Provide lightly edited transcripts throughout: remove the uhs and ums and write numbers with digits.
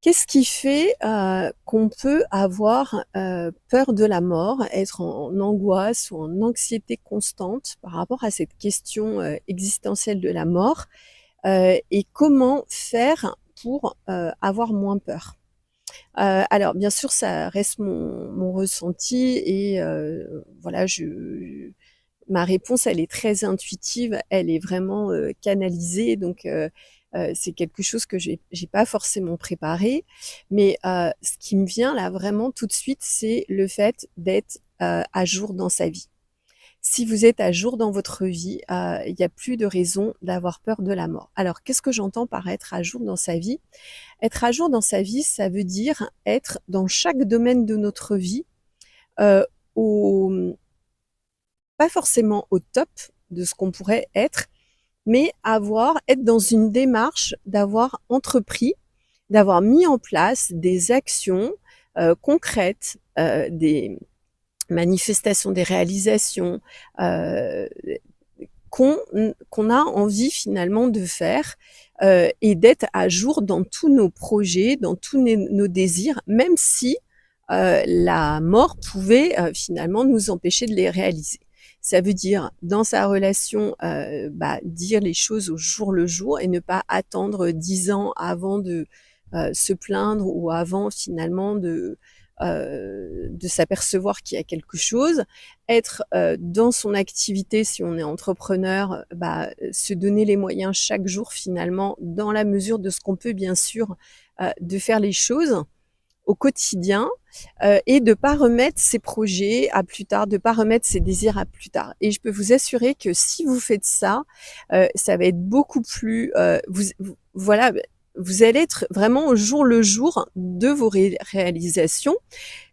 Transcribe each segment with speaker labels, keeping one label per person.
Speaker 1: Qu'est-ce qui fait, qu'on peut avoir, peur de la mort, être en angoisse ou en anxiété constante par rapport à cette question, existentielle de la mort? Et comment faire pour, avoir moins peur? Alors bien sûr, ça reste mon ressenti et voilà, je ma réponse, elle est très intuitive, elle est vraiment, canalisée donc c'est quelque chose que j'ai pas forcément préparé. Mais ce qui me vient là vraiment tout de suite, c'est le fait d'être, à jour dans sa vie. Si vous êtes à jour dans votre vie, il y a plus de raison d'avoir peur de la mort. Alors qu'est-ce que j'entends par être à jour dans sa vie? Être à jour dans sa vie, ça veut dire être dans chaque domaine de notre vie, heu, au pas forcément au top de ce qu'on pourrait être, mais être dans une démarche d'avoir entrepris, d'avoir mis en place des actions, concrètes, des manifestations, des réalisations, heu, qu'on a envie finalement de faire, et d'être à jour dans tous nos projets, dans tous nos désirs, même si, la mort pouvait, finalement nous empêcher de les réaliser. Ça veut dire dans sa relation, dire les choses au jour le jour et ne pas attendre 10 ans avant de, se plaindre ou avant finalement de s'apercevoir qu'il y a quelque chose. Être, dans son activité si on est entrepreneur, se donner les moyens chaque jour finalement, dans la mesure de ce qu'on peut bien sûr, de faire les choses au quotidien, et de pas remettre ses projets à plus tard, de pas remettre ses désirs à plus tard. Et je peux vous assurer que si vous faites ça, ça va être beaucoup plus, voilà, vous allez être vraiment au jour le jour de vos réalisations,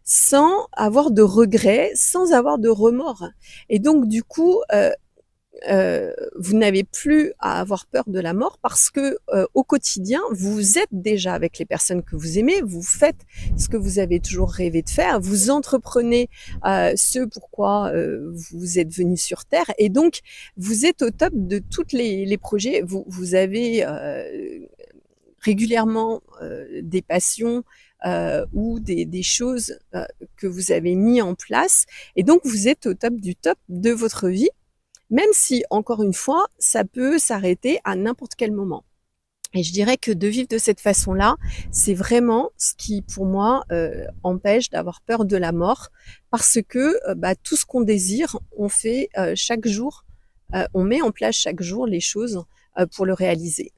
Speaker 1: sans avoir de regrets, sans avoir de remords. Et donc du coup, vous n'avez plus à avoir peur de la mort parce que, au quotidien, vous êtes déjà avec les personnes que vous aimez, vous faites ce que vous avez toujours rêvé de faire, vous entreprenez, ce pourquoi, vous êtes venu sur terre et donc vous êtes au top de toutes les projets. Vous avez, régulièrement, des passions, ou des choses, que vous avez mis en place et donc vous êtes au top du top de votre vie, même si, encore une fois, ça peut s'arrêter à n'importe quel moment. Et je dirais que de vivre de cette façon-là, c'est vraiment ce qui, pour moi, empêche d'avoir peur de la mort parce que, tout ce qu'on désire, on fait, chaque jour, on met en place chaque jour les choses, pour le réaliser.